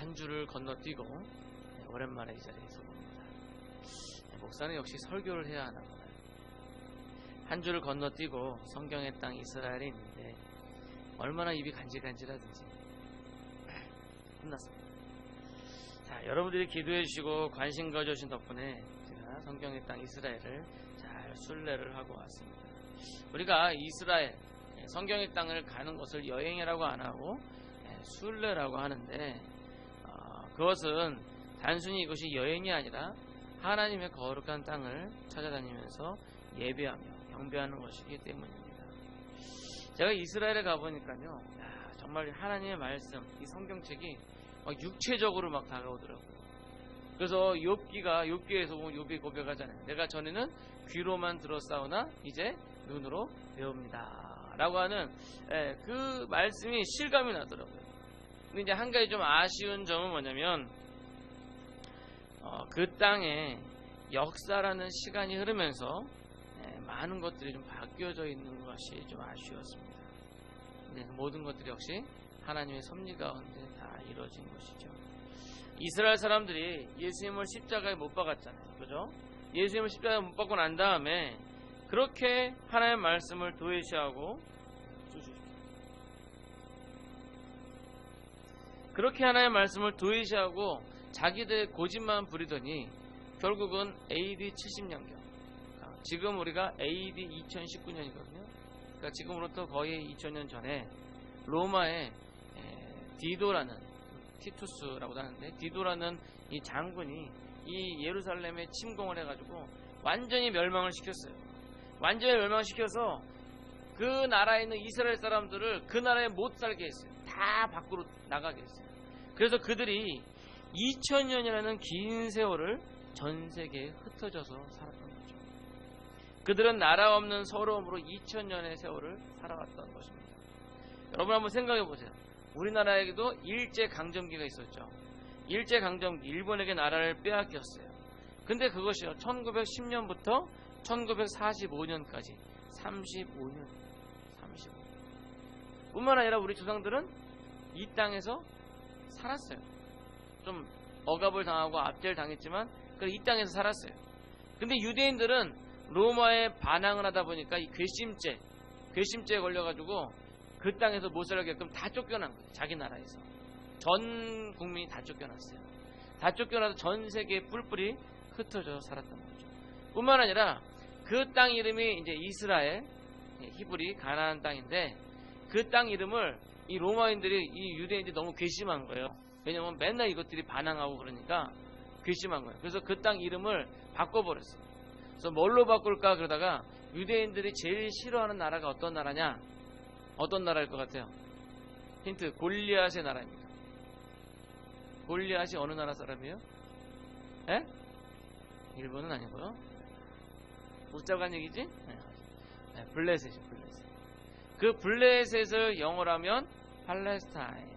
한 줄을 건너뛰고 오랜만에 이 자리에 서봅니다. 목사는 역시 설교를 해야 하나 봐요. 한 줄을 건너뛰고 성경의 땅 이스라엘에 있는데 얼마나 입이 간질간질하든지 끝났습니다. 자, 여러분들이 기도해 주시고 관심 가져주신 덕분에 제가 성경의 땅 이스라엘을 잘 순례를 하고 왔습니다. 우리가 이스라엘 성경의 땅을 가는 것을 여행이라고 안 하고 순례라고 하는데 그것은 단순히 이것이 여행이 아니라 하나님의 거룩한 땅을 찾아다니면서 예배하며 경배하는 것이기 때문입니다. 제가 이스라엘에 가보니까요, 정말 하나님의 말씀, 이 성경책이 막 육체적으로 막 다가오더라고요. 그래서 욥기에서 보면 욥이 고백하잖아요. 내가 전에는 귀로만 들었사오나 이제 눈으로 배웁니다 라고 하는 그 말씀이 실감이 나더라고요. 근데 이제 한 가지 좀 아쉬운 점은 뭐냐면 그 땅에 역사라는 시간이 흐르면서 많은 것들이 좀 바뀌어져 있는 것이 좀 아쉬웠습니다. 모든 것들이 역시 하나님의 섭리 가운데 다 이루어진 것이죠. 이스라엘 사람들이 예수님을 십자가에 못 박았잖아요. 그죠? 예수님을 십자가에 못 박고 난 다음에 그렇게 하나님의 말씀을 도외시하고 자기들의 고집만 부리더니 결국은 AD 70년경, 지금 우리가 AD 2019년이거든요. 그러니까 지금으로부터 거의 2000년 전에 로마의 디도라는, 티투스라고도 하는데 디도라는 이 장군이 이 예루살렘에 침공을 해가지고 완전히 멸망을 시켰어요. 완전히 멸망시켜서 그 나라에 있는 이스라엘 사람들을 그 나라에 못 살게 했어요. 다 밖으로 나가게 했어요. 그래서 그들이 2000년이라는 긴 세월을 전 세계에 흩어져서 살았던 거죠. 그들은 나라 없는 서러움으로 2000년의 세월을 살아왔던 것입니다. 여러분 한번 생각해 보세요. 우리나라에게도 일제강점기가 있었죠. 일제강점기, 일본에게 나라를 빼앗겼어요. 근데 그것이요, 1910년부터 1945년까지 35년 뿐만 아니라 우리 조상들은 이 땅에서 살았어요. 좀 억압을 당하고 압제를 당했지만 이 땅에서 살았어요. 근데 유대인들은 로마에 반항을 하다 보니까 이 괘씸죄에 걸려가지고 그 땅에서 못 살게끔 다 쫓겨난 거예요. 자기 나라에서 전 국민이 다 쫓겨났어요. 다 쫓겨나서 전 세계에 뿔뿔이 흩어져 살았던 거죠. 뿐만 아니라 그 땅 이름이 이제 이스라엘, 히브리 가나안 땅인데 그 땅 이름을 이 로마인들이, 이 유대인들이 너무 괘씸한 거예요. 왜냐면 맨날 이것들이 반항하고 그러니까 괘씸한 거예요. 그래서 그 땅 이름을 바꿔버렸어요. 그래서 뭘로 바꿀까 그러다가 유대인들이 제일 싫어하는 나라가 어떤 나라냐? 어떤 나라일 것 같아요? 힌트, 골리앗의 나라입니다. 골리앗이 어느 나라 사람이에요? 에? 일본은 아니고요. 못 잡은 얘기지? 네, 블레셋이죠, 블레셋. 그 블레셋을 영어로 하면 팔레스타인.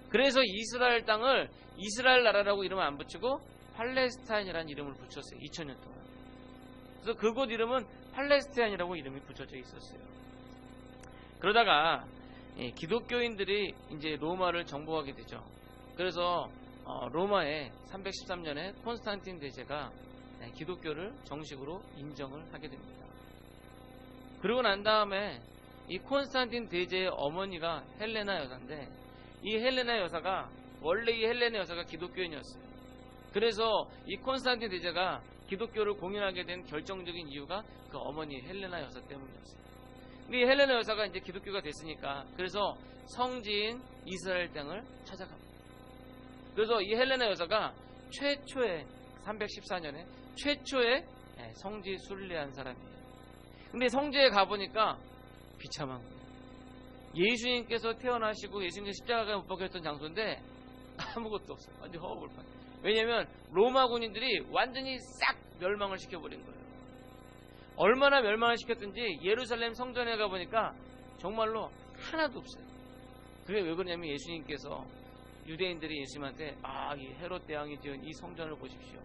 그래서 이스라엘 땅을 이스라엘 나라라고 이름을 안 붙이고 팔레스타인이라는 이름을 붙였어요. 2000년 동안. 그래서 그곳 이름은 팔레스타인이라고 이름이 붙여져 있었어요. 그러다가 기독교인들이 이제 로마를 정복하게 되죠. 그래서 로마의 313년에 콘스탄틴 대제가 기독교를 정식으로 인정을 하게 됩니다. 그러고 난 다음에 이 콘스탄틴 대제의 어머니가 헬레나 여사인데 이 헬레나 여사가 원래 이 헬레나 여사가 기독교인이었어요. 그래서 이 콘스탄틴 대제가 기독교를 공인하게 된 결정적인 이유가 그 어머니 헬레나 여사 때문이었어요. 근데 이 헬레나 여사가 이제 기독교가 됐으니까 그래서 성지인 이스라엘 땅을 찾아갑니다. 그래서 이 헬레나 여사가 최초의 314년에 최초의 성지 순례한 사람이에요. 근데 성지에 가보니까 비참한 거예요. 예수님께서 태어나시고 예수님께서 십자가에 못 박혔던 장소인데 아무것도 없어요. 완전 허허벌판. 왜냐하면 로마 군인들이 완전히 싹 멸망을 시켜버린 거예요. 얼마나 멸망을 시켰든지 예루살렘 성전에 가보니까 정말로 하나도 없어요. 그게 왜 그러냐면 예수님께서 유대인들이 예수님한테 이 헤롯 대왕이 지은 이 성전을 보십시오.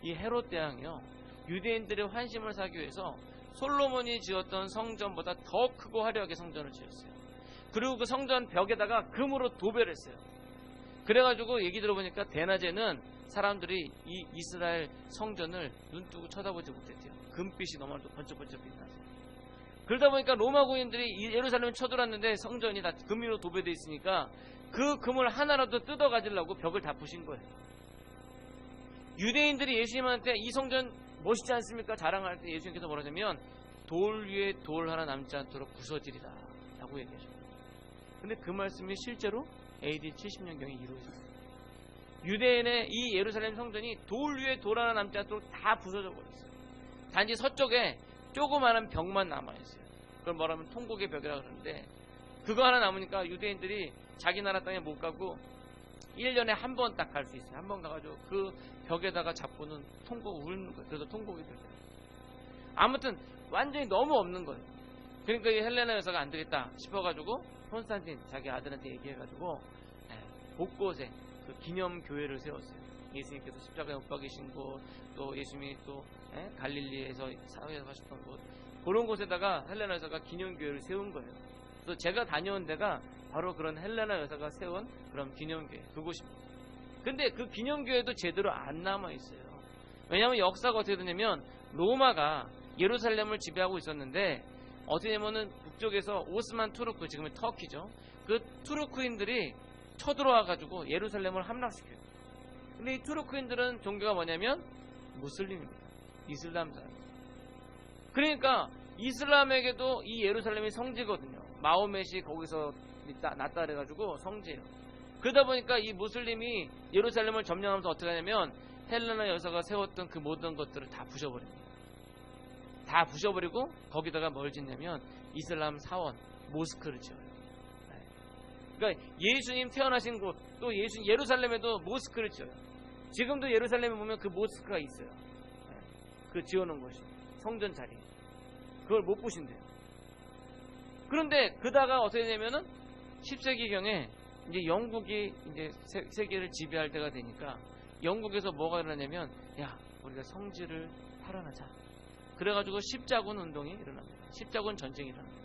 이 헤롯 대왕이요, 유대인들의 환심을 사기 위해서 솔로몬이 지었던 성전보다 더 크고 화려하게 성전을 지었어요. 그리고 그 성전 벽에다가 금으로 도배를 했어요. 그래가지고 얘기 들어보니까 대낮에는 사람들이 이 이스라엘 성전을 눈뜨고 쳐다보지 못했대요. 금빛이 너무나도 번쩍번쩍 빛나서. 그러다 보니까 로마 군인들이 예루살렘에 쳐들어왔는데 성전이 다 금으로 도배되어 있으니까 그 금을 하나라도 뜯어 가지려고 벽을 다 부신 거예요. 유대인들이 예수님한테 이 성전 멋있지 않습니까? 자랑할 때 예수님께서 뭐라냐면 돌 위에 돌 하나 남지 않도록 부서지리라 라고 얘기하셨어요. 근데 그 말씀이 실제로 AD 70년경에 이루어졌어요. 유대인의 이 예루살렘 성전이 돌 위에 돌 하나 남지 않도록 다 부서져 버렸어요. 단지 서쪽에 조그마한 벽만 남아있어요. 그걸 뭐라면 통곡의 벽이라고 그러는데 그거 하나 남으니까 유대인들이 자기 나라 땅에 못 가고 1년에 한 번 딱 갈 수 있어요. 한 번 가가지고 그 벽에다가 잡고는 통곡 울는 거예요. 그래서 통곡이 돼요. 아무튼 완전히 너무 없는 거예요. 그러니까 이 헬레나 여사가 안 되겠다 싶어가지고 콘스탄틴 자기 아들한테 얘기해가지고 곳곳에 그 기념교회를 세웠어요. 예수님께서 십자가에 못 박이신 곳, 또 예수님이 또 갈릴리에서 사회에서 하셨던 곳, 그런 곳에다가 헬레나 여사가 기념교회를 세운 거예요. 그래서 제가 다녀온 데가 바로 그런 헬레나 여사가 세운 그런 기념교회, 그곳입니다. 근데 그 기념교회도 제대로 안 남아있어요. 왜냐하면 역사가 어떻게 되냐면 로마가 예루살렘을 지배하고 있었는데 어떻게 되면은 북쪽에서 오스만 투르크, 지금은 터키죠. 그 투르크인들이 쳐들어와가지고 예루살렘을 함락시켜요. 근데 이 투르크인들은 종교가 뭐냐면 무슬림입니다. 이슬람 사람. 그러니까 이슬람에게도 이 예루살렘이 성지거든요. 마호멧이 거기서 났다 그래가지고 성지예요. 그러다 보니까 이 무슬림이 예루살렘을 점령하면서 어떻게 하냐면 헬레나 여사가 세웠던 그 모든 것들을 다 부셔버립니다. 다 부셔버리고 거기다가 뭘 짓냐면 이슬람 사원 모스크를 지어요. 그러니까 예수님 태어나신 곳, 또 예루살렘에도 모스크를 지어요. 지금도 예루살렘에 보면 그 모스크가 있어요. 그 지어놓은 것이 성전 자리에. 그걸 못 부신대요. 그런데 그다가 어떻게 되냐면은 10세기경에 이제 영국이 이제 세계를 지배할 때가 되니까 영국에서 뭐가 일어나냐면 야, 우리가 성지를 탈환하자. 그래가지고 십자군 운동이 일어납니다. 십자군 전쟁이 일어납니다.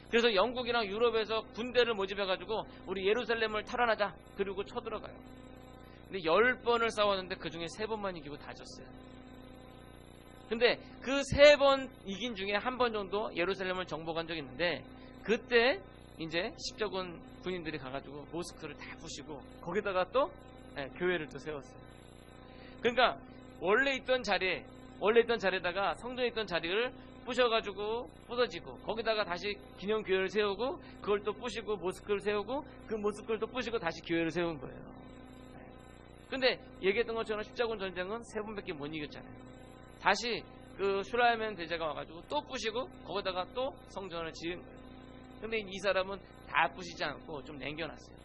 그래서 영국이랑 유럽에서 군대를 모집해가지고 우리 예루살렘을 탈환하자. 그리고 쳐들어가요. 근데 10번을 싸웠는데 그 중에 3번만 이기고 다 졌어요. 근데 그 3번 이긴 중에 한 번 정도 예루살렘을 정복한 적이 있는데 그때 이제 십자군 군인들이 가가지고 모스크를 다 부시고 거기다가 또 교회를 또 세웠어요. 그러니까 원래 있던 자리에다가 성전에 있던 자리를 부셔가지고 부서지고 거기다가 다시 기념교회를 세우고 그걸 또 부시고 모스크를 세우고 그 모스크를 또 부시고 다시 교회를 세운 거예요. 근데 얘기했던 것처럼 십자군 전쟁은 3번밖에 못 이겼잖아요. 다시 그 슐라이멘 대제가 와가지고 또 부시고 거기다가 또 성전을 지은 거예요. 근데 이 사람은 다 부시지 않고 좀 남겨놨어요.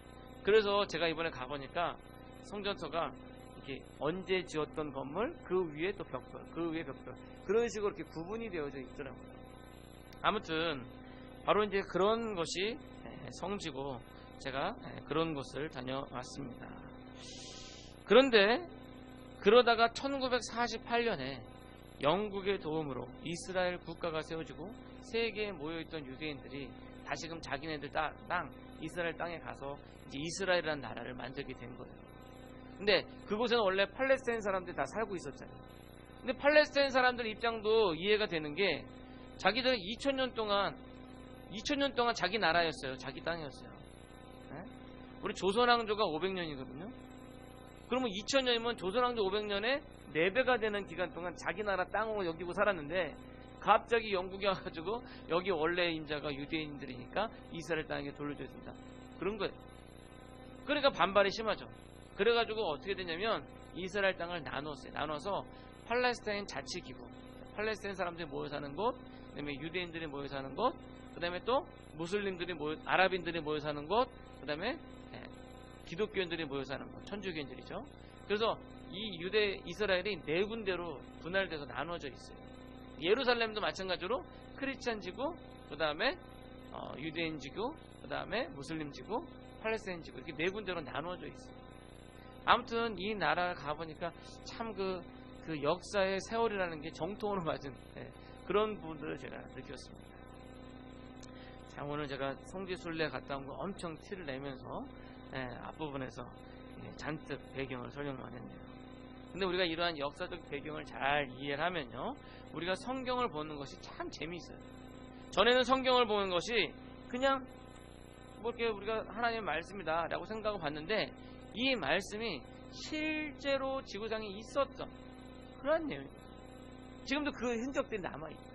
그래서 제가 이번에 가보니까 성전서가 이렇게 언제 지었던 건물, 그 위에 또 벽돌, 그 위에 벽돌, 그런 식으로 이렇게 구분이 되어져 있더라고요. 아무튼 바로 이제 그런 것이 성지고 제가 그런 곳을 다녀왔습니다. 그런데 그러다가 1948년에 영국의 도움으로 이스라엘 국가가 세워지고 세계에 모여있던 유대인들이 다시금 자기네들 땅 이스라엘 땅에 가서 이제 이스라엘이라는 나라를 만들게 된 거예요. 근데 그곳에는 원래 팔레스타인 사람들이 다 살고 있었잖아요. 근데 팔레스타인 사람들 입장도 이해가 되는 게 자기들 2000년 동안 자기 나라였어요. 자기 땅이었어요. 네? 우리 조선왕조가 500년이거든요. 그러면 2000년이면 조선왕조 500년에 4배가 되는 기간 동안 자기 나라 땅으로 여기고 살았는데 갑자기 영국이 와가지고 여기 원래 인자가 유대인들이니까 이스라엘 땅에게 돌려줘야 된다. 그런 거예요. 그러니까 반발이 심하죠. 그래가지고 어떻게 되냐면 이스라엘 땅을 나눴어요. 나눠서 팔레스타인 자치기구, 팔레스타인 사람들이 모여 사는 곳, 그 다음에 유대인들이 모여 사는 곳, 그 다음에 또 무슬림들이 아랍인들이 모여 사는 곳, 그 다음에 기독교인들이 모여 사는 곳, 천주교인들이죠. 그래서 이 이스라엘이 4군데로 분할돼서 나눠져 있어요. 예루살렘도 마찬가지로 크리스찬 지구, 그 다음에 유대인 지구, 그 다음에 무슬림 지구, 팔레스타인 지구, 이렇게 4군데로 나눠져 있어요. 아무튼 이 나라를 가보니까 참 그 역사의 세월이라는 게 정통으로 맞은 그런 부분들을 제가 느꼈습니다. 자, 오늘 제가 성지순례 갔다 온 거 엄청 티를 내면서 앞부분에서 잔뜩 배경을 설명만 했네요. 근데 우리가 이러한 역사적 배경을 잘 이해를 하면요, 우리가 성경을 보는 것이 참 재미있어요. 전에는 성경을 보는 것이 그냥 뭐 이렇게 우리가 하나님의 말씀이다 라고 생각하고 봤는데, 이 말씀이 실제로 지구상에 있었던 그런 내용입니다. 지금도 그 흔적들이 남아있어요.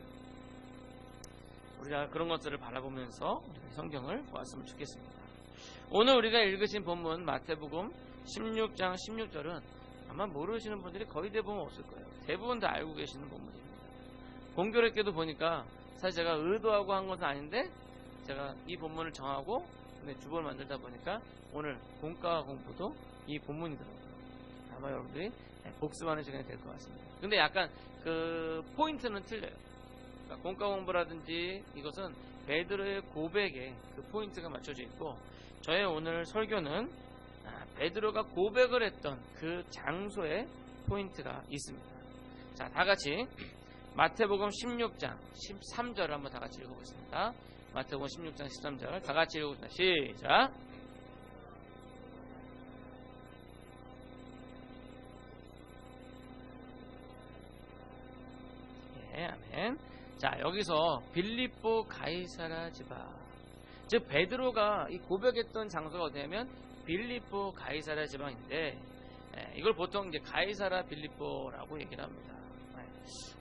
우리가 그런 것들을 바라보면서 성경을 보았으면 좋겠습니다. 오늘 우리가 읽으신 본문 마태복음 16장 16절은 아마 모르시는 분들이 거의 대부분 없을 거예요. 대부분 다 알고 계시는 본문입니다. 공교롭게도 보니까 사실 제가 의도하고 한 것은 아닌데, 제가 이 본문을 정하고 주보를 만들다 보니까 오늘 본과 공부도 이 본문이더라고요. 아마 여러분들이 복습하는 시간이 될 것 같습니다. 근데 약간 그 포인트는 틀려요. 그러니까 본과 공부라든지 이것은 베드로의 고백에 그 포인트가 맞춰져 있고, 저의 오늘 설교는 베드로가 고백을 했던 그 장소에 포인트가 있습니다. 자, 다 같이 마태복음 16장 13절을 한번 다 같이 읽어보겠습니다. 마태복음 16장 13절 다 같이 읽어보겠습니다. 시작. 예, 아멘. 자, 여기서 빌립보 가이사라 지방, 즉 베드로가 이 고백했던 장소가 어디냐면 빌립보 가이사라 지방인데, 이걸 보통 이제 가이사라 빌립보라고 얘기를 합니다.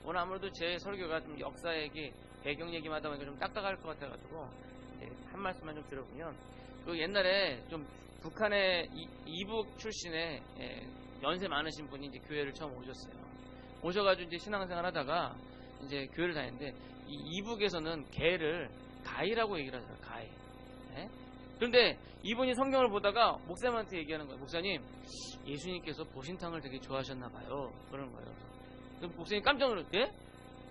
오늘 아무래도 제 설교가 좀 역사 얘기, 배경 얘기만 하다 보니까 좀 딱딱할 것 같아가지고 한 말씀만 좀 드려보면, 그 옛날에 좀 북한의 이북 출신의 연세 많으신 분이 이제 교회를 처음 오셨어요. 오셔가지고 이제 신앙생활 하다가 이제 교회를 다니는데, 이 이북에서는 개를 가이라고 얘기를 하잖아요. 가이. 네? 그런데 이분이 성경을 보다가 목사님한테 얘기하는 거예요. 목사님, 예수님께서 보신탕을 되게 좋아하셨나봐요. 그러는 거예요. 그래서 목사님 깜짝 놀랐대?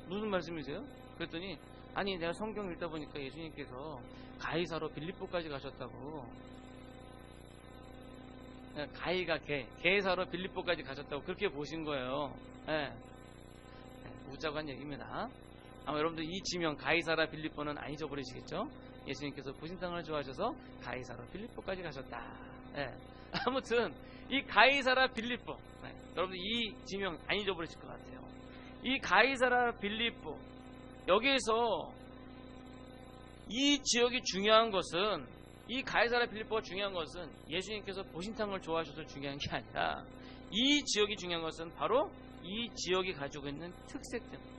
무슨 말씀이세요? 그랬더니, 아니 내가 성경 읽다 보니까 예수님께서 가이사로 빌립보까지 가셨다고. 가이가 개사로 빌립보까지 가셨다고 그렇게 보신 거예요. 네. 웃자고 한 얘기입니다. 아마 여러분들 이 지명 가이사라 빌립보는 안 잊어버리시겠죠? 예수님께서 보신탕을 좋아하셔서 가이사라 빌립보까지 가셨다. 네. 아무튼 이 가이사라 빌립보, 여러분들 이 지명 안 잊어버리실 것 같아요. 이 가이사라 빌립보, 여기에서 이 지역이 중요한 것은, 이 가이사라 빌립보가 중요한 것은 예수님께서 보신탕을 좋아하셔서 중요한 게 아니라, 이 지역이 중요한 것은 바로 이 지역이 가지고 있는 특색 때문에.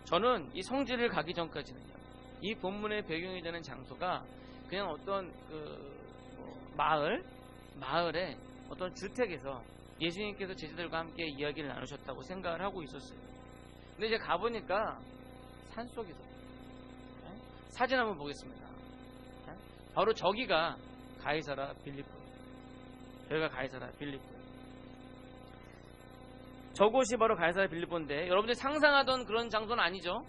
저는 이 성지를 가기 전까지는요, 이 본문의 배경이 되는 장소가 그냥 어떤 마을의 어떤 주택에서 예수님께서 제자들과 함께 이야기를 나누셨다고 생각을 하고 있었어요. 근데 이제 가보니까 산속이죠. 사진 한번 보겠습니다. 바로 저기가 가이사라 빌립보예요. 여기가 가이사라 빌립보예요. 저곳이 바로 가이사라 빌립보인데, 여러분들이 상상하던 그런 장소는 아니죠.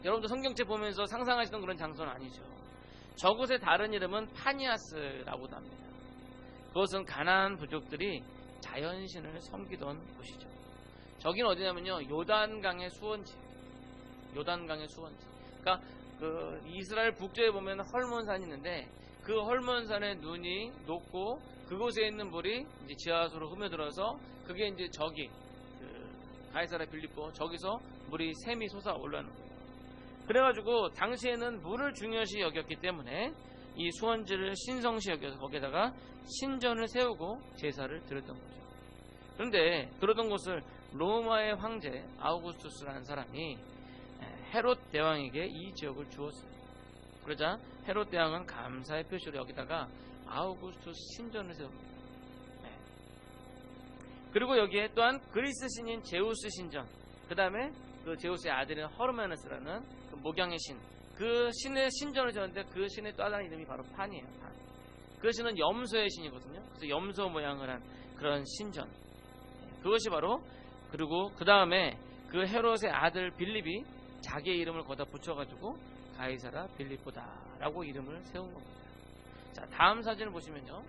여러분들 성경책 보면서 상상하시던 그런 장소는 아니죠. 저곳의 다른 이름은 파니아스라고도 합니다. 그것은 가나안 부족들이 자연신을 섬기던 곳이죠. 저기는 어디냐면요, 요단강의 수원지. 요단강의 수원지. 그러니까 그 이스라엘 북쪽에 보면 헐몬산이 있는데, 그 헐몬산의 눈이 녹고 그곳에 있는 물이 이제 지하수로 흐며들어서, 그게 이제 저기 가이사라 빌립보, 저기서 물이 샘이 솟아 올라오는 거예요. 그래가지고 당시에는 물을 중요시 여겼기 때문에 이 수원지를 신성시 여겨서 거기에다가 신전을 세우고 제사를 드렸던 거죠. 그런데 그러던 곳을 로마의 황제 아우구스투스라는 사람이 헤롯 대왕에게 이 지역을 주었어요. 그러자 헤롯 대왕은 감사의 표시로 여기다가 아우구스투스 신전을 세웁니다. 그리고 여기에 또한 그리스 신인 제우스 신전, 그 다음에 그 제우스의 아들인 허르메네스라는 그 목양의 신, 그 신의 신전을 지었는데, 그 신의 또 다른 이름이 바로 판이에요. 판. 그 신은 염소의 신이거든요. 그래서 염소 모양을 한 그런 신전, 그것이 바로, 그리고 그 다음에 그 헤롯의 아들 빌립이 자기의 이름을 거기다 붙여가지고 가이사라 빌립보다라고 이름을 세운 겁니다. 자, 다음 사진을 보시면요,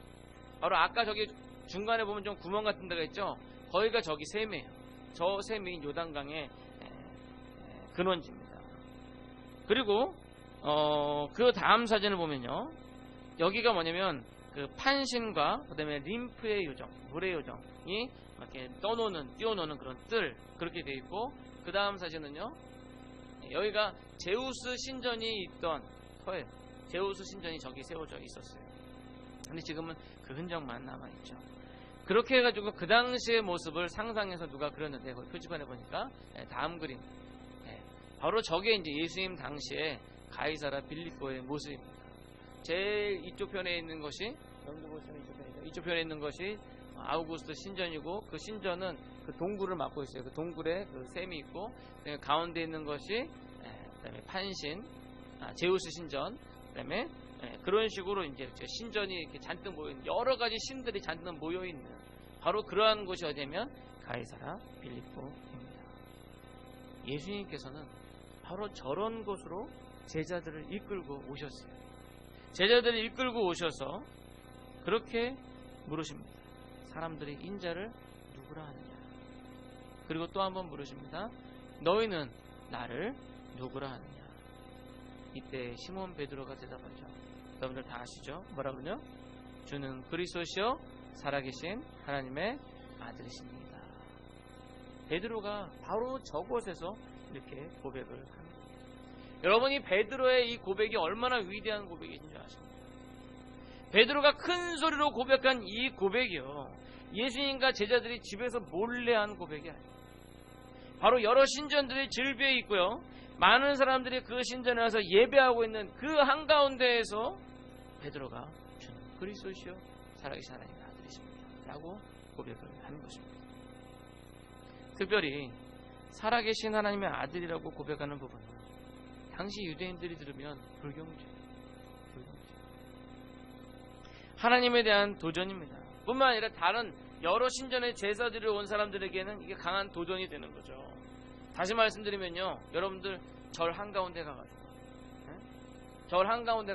바로 아까 저기 중간에 보면 좀 구멍 같은 데가 있죠. 거기가 저기 샘이에요. 저 샘이 요단강의 근원지입니다. 그리고 그 다음 사진을 보면요, 여기가 뭐냐면 그 판신과 그다음에 림프의 요정, 물의 요정이 이렇게 뛰어노는 그런 뜰 그렇게 되어 있고, 그 다음 사진은요, 여기가 제우스 신전이 있던 터예요. 제우스 신전이 저기 세워져 있었어요. 근데 지금은 그 흔적만 남아있죠. 그렇게 해가지고 그 당시의 모습을 상상해서 누가 그렸는데, 거기 표지판에 보니까 다음 그림, 바로 저게 이제 예수님 당시에 가이사라 빌립보의 모습입니다. 제일 이쪽 편에 있는 것이, 여러분들 보시면 이쪽 편에 있는 것이 아우구스트 신전이고, 그 신전은 그 동굴을 막고 있어요. 그 동굴에 그 샘이 있고, 가운데 있는 것이 그다음에 판신, 제우스 신전, 그다음에 그런 식으로 이제 신전이 이렇게 잔뜩 모여 있는, 여러 가지 신들이 잔뜩 모여 있는 바로 그러한 곳이 어디냐면 가이사라 빌립보입니다. 예수님께서는 바로 저런 곳으로 제자들을 이끌고 오셨어요. 제자들을 이끌고 오셔서 그렇게 물으십니다. 사람들이 인자를 누구라 하느냐? 그리고 또 한번 물으십니다. 너희는 나를 누구라 하느냐? 이때 시몬 베드로가 대답하죠. 여러분들 다 아시죠? 뭐라고요? 주는 그리스도시요 살아계신 하나님의 아들이십니다. 베드로가 바로 저곳에서 이렇게 고백을 합니다. 여러분이 베드로의 이 고백이 얼마나 위대한 고백인지 아십니까? 베드로가 큰 소리로 고백한 이 고백이요, 예수님과 제자들이 집에서 몰래 한 고백이 아니에요. 바로 여러 신전들이 즐비해 있고요, 많은 사람들이 그 신전에 와서 예배하고 있는 그 한가운데에서 베드로가 주는 그리스도시요 살아계신 하나님의 아들이십니다 라고 고백을 한 것입니다. 특별히 살아계신 하나님의 아들이라고 고백하는 부분은 당시 유대인들이 들으면 불경죄, 하나님에 대한 도전입니다. 뿐만 아니라 다른 여러 신전의 제사들을 온 사람들에게는 이게 강한 도전이 되는 거죠. 다시 말씀드리면요, 여러분들 절 한가운데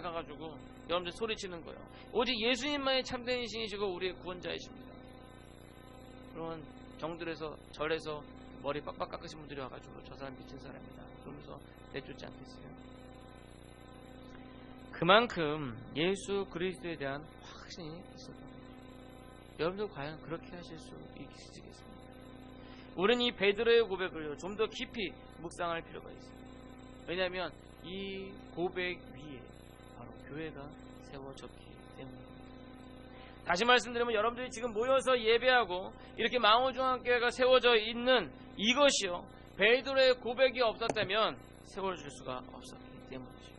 가가지고 여러분들 소리치는 거예요. 오직 예수님만이 참된 신이시고 우리의 구원자이십니다. 그런 정들에서 절에서 머리 빡빡 깎으신 분들이 와가지고 저 사람 미친 사람이다 그러면서 내쫓지 않겠어요? 그만큼 예수 그리스도에 대한 확신이 있었던 거예요. 여러분들 과연 그렇게 하실 수 있으시겠습니까? 우리는 이 베드로의 고백을 좀 더 깊이 묵상할 필요가 있습니다. 왜냐하면 이 고백 위에 바로 교회가 세워졌기 때문입니다. 다시 말씀드리면 여러분들이 지금 모여서 예배하고 이렇게 망호중앙교회가 세워져 있는 이것이요, 베드로의 고백이 없었다면 세워질 수가 없었기 때문이죠.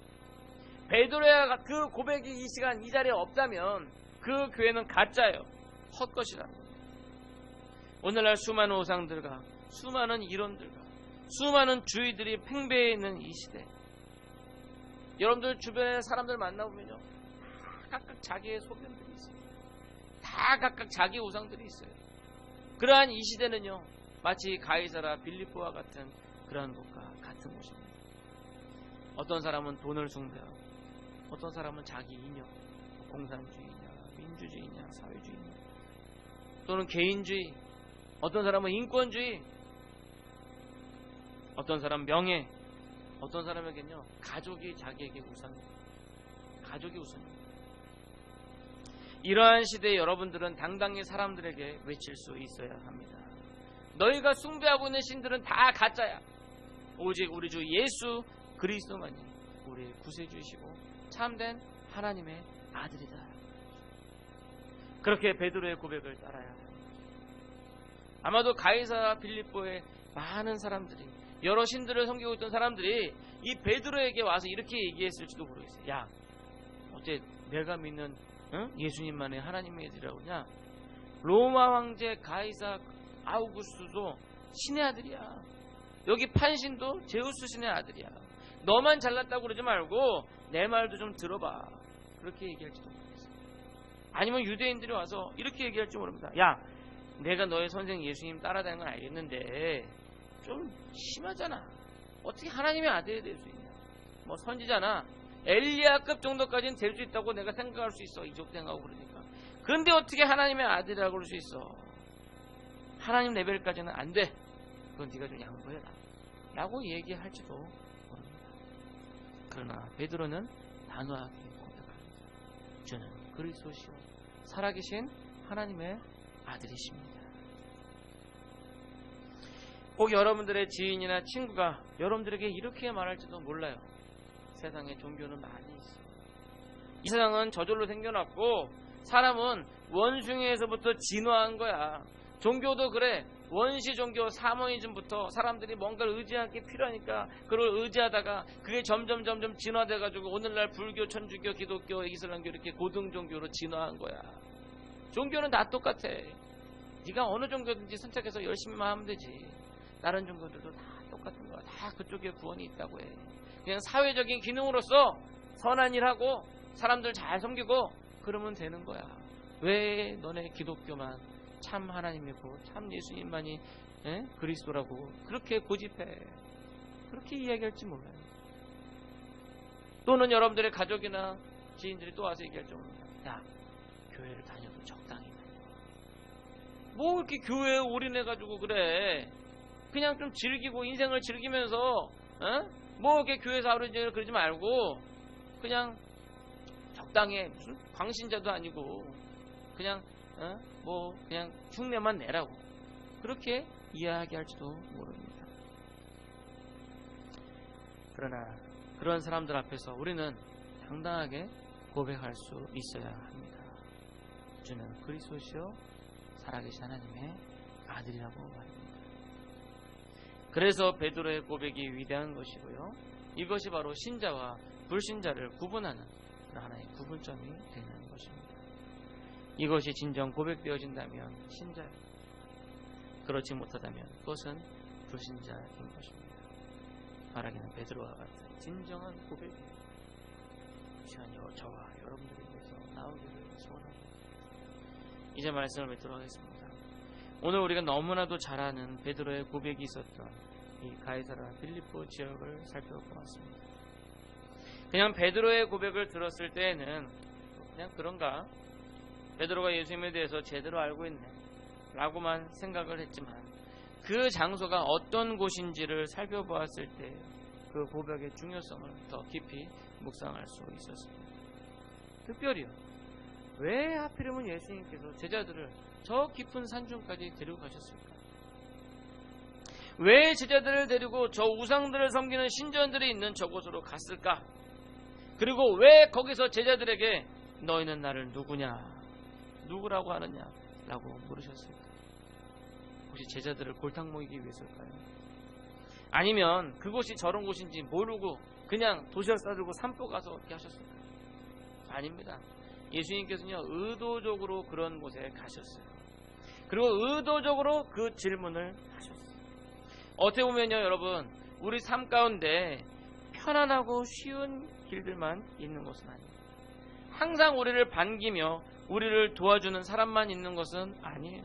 베드로의 그 고백이 이 시간 이 자리에 없다면 그 교회는 가짜예요. 헛것이라는 겁니다. 오늘날 수많은 우상들과 수많은 이론들과 수많은 주의들이 팽배해 있는 이 시대, 여러분들 주변에 사람들 만나보면요, 다 각각 자기의 소견들이 있어요. 다 각각 자기 우상들이 있어요. 그러한 이 시대는요, 마치 가이사라 빌립보와 같은 그러한 곳과 같은 곳입니다. 어떤 사람은 돈을 숭배하고, 어떤 사람은 자기 이념, 공산주의냐, 민주주의냐, 사회주의냐, 또는 개인주의, 어떤 사람은 인권주의, 어떤 사람 명예, 어떤 사람에게는요 가족이 자기에게 우상입니다. 가족이 우상입니다. 이러한 시대에 여러분들은 당당히 사람들에게 외칠 수 있어야 합니다. 너희가 숭배하고 있는 신들은 다 가짜야. 오직 우리 주 예수 그리스도만이 우리의 구세주이시고 참된 하나님의 아들이다. 그렇게 베드로의 고백을 따라야 합니다. 아마도 가이사라 빌립보의 많은 사람들이, 여러 신들을 섬기고 있던 사람들이 이 베드로에게 와서 이렇게 얘기했을지도 모르겠어요. 야, 어째 내가 믿는 예수님만의 하나님의 애들이라고냐? 로마 황제 가이사 아우구스도 신의 아들이야. 여기 판신도 제우스 신의 아들이야. 너만 잘났다고 그러지 말고 내 말도 좀 들어봐. 그렇게 얘기할지도 모르겠어요. 아니면 유대인들이 와서 이렇게 얘기할지 모릅니다. 야, 내가 너의 선생 예수님 따라다니는 건 알겠는데 좀 심하잖아. 어떻게 하나님의 아들이 될 수 있냐? 뭐 선지자나 엘리야급 정도까지는 될 수 있다고 내가 생각할 수 있어. 이쪽 생각하고 그러니까. 그런데 어떻게 하나님의 아들이라고 그럴 수 있어? 하나님 레벨까지는 안 돼. 그건 네가 좀 양보해라 라고 얘기할지도 모릅니다. 그러나 베드로는 단호하게 고백합니다. 주는 그리스도시요 살아계신 하나님의 아들이십니다. 꼭 여러분들의 지인이나 친구가 여러분들에게 이렇게 말할지도 몰라요. 세상에 종교는 많이 있어. 이 세상은 저절로 생겨났고 사람은 원숭이에서부터 진화한 거야. 종교도 그래. 원시 종교 사모니즘부터 사람들이 뭔가를 의지할 게 필요하니까 그걸 의지하다가 그게 점점 진화돼가지고 오늘날 불교, 천주교, 기독교, 이슬람교 이렇게 고등 종교로 진화한 거야. 종교는 다 똑같아. 네가 어느 종교든지 선택해서 열심히만 하면 되지. 다른 종교들도 다 똑같은 거야. 다 그쪽에 구원이 있다고 해. 그냥 사회적인 기능으로서 선한 일하고 사람들 잘 섬기고 그러면 되는 거야. 왜 너네 기독교만 참 하나님이고 참 예수님만이 그리스도라고 그렇게 고집해. 그렇게 이야기할지 몰라요. 또는 여러분들의 가족이나 지인들이 또 와서 얘기할 정도입니다. 야, 교회를 다녀도 적당히 다녀. 뭐 이렇게 교회에 올인해가지고 그래. 그냥 좀 즐기고 인생을 즐기면서 뭐 이렇게 교회에서 하루 종일 그러지 말고 그냥 적당히 무슨 광신자도 아니고 그냥 뭐 그냥 흉내만 내라고 그렇게 이야기할지도 모릅니다. 그러나 그런 사람들 앞에서 우리는 당당하게 고백할 수 있어야 합니다. 주는 그리스도시요 살아계신 하나님의 아들이라고 말합니다. 그래서 베드로의 고백이 위대한 것이고요. 이것이 바로 신자와 불신자를 구분하는 하나의 구분점이 되는 것입니다. 이것이 진정 고백되어진다면 신자예요. 그렇지 못하다면 그것은 불신자인 것입니다. 말하기는 베드로와 같은 진정한 고백이에요. 시간이 저와 여러분들에 위해서 나오기를 소원합니다. 이제 말씀을 맺도록 하겠습니다. 오늘 우리가 너무나도 잘 아는 베드로의 고백이 있었던 이 가이사라 빌립보 지역을 살펴보았습니다. 그냥 베드로의 고백을 들었을 때에는 그냥 그런가? 베드로가 예수님에 대해서 제대로 알고 있네 라고만 생각을 했지만 그 장소가 어떤 곳인지를 살펴보았을 때 그 고백의 중요성을 더 깊이 묵상할 수 있었습니다. 특별히요. 왜 하필이면 예수님께서 제자들을 저 깊은 산중까지 데리고 가셨을까? 왜 제자들을 데리고 저 우상들을 섬기는 신전들이 있는 저곳으로 갔을까? 그리고 왜 거기서 제자들에게 너희는 나를 누구냐? 누구라고 하느냐? 라고 물으셨을까? 혹시 제자들을 골탕 먹이기 위해서일까요? 아니면 그곳이 저런 곳인지 모르고 그냥 도시락 싸들고 산보 가서 이렇게 하셨을까요? 아닙니다. 예수님께서는요 의도적으로 그런 곳에 가셨어요. 그리고 의도적으로 그 질문을 하셨어요. 어떻게 보면요 여러분 우리 삶 가운데 편안하고 쉬운 길들만 있는 것은 아니에요. 항상 우리를 반기며 우리를 도와주는 사람만 있는 것은 아니에요.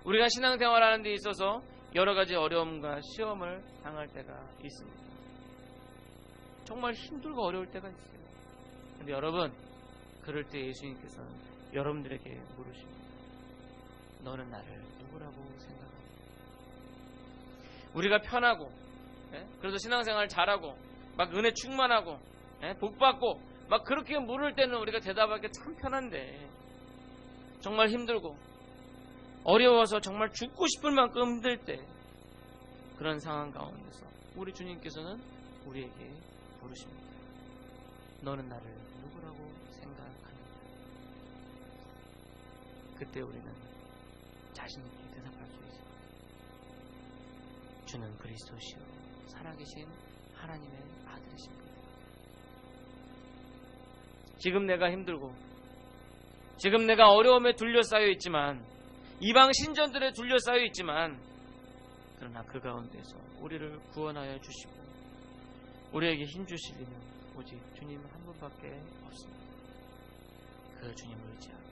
우리가 신앙생활하는 데 있어서 여러 가지 어려움과 시험을 당할 때가 있습니다. 정말 힘들고 어려울 때가 있어요. 근데 여러분 그럴 때 예수님께서는 여러분들에게 물으십니다. 너는 나를 누구라고 생각하냐? 우리가 편하고 그래서 신앙생활 잘하고 막 은혜 충만하고 복받고 막 그렇게 물을 때는 우리가 대답하기 참 편한데 정말 힘들고 어려워서 정말 죽고 싶을 만큼 힘들 때 그런 상황 가운데서 우리 주님께서는 우리에게 물으십니다. 너는 나를 누구라고 생각하느냐? 그때 우리는 자신 있게 대답할 수 있습니다. 주는 그리스도시요 살아계신 하나님의 아들이십니다. 지금 내가 힘들고 지금 내가 어려움에 둘러싸여 있지만 이방 신전들에 둘러싸여 있지만 그러나 그 가운데서 우리를 구원하여 주시고 우리에게 힘주실 이는 오직 주님 한 분밖에 없습니다. 그 주님을 의지하고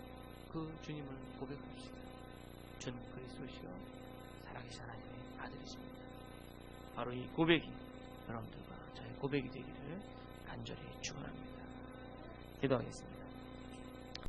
그 주님을 고백합시다. 주는 그리스도시요 살아계신 하나님의 아들이십니다. 바로 이 고백이 여러분들과 저의 고백이 되기를 간절히 축원합니다. 기도하겠습니다.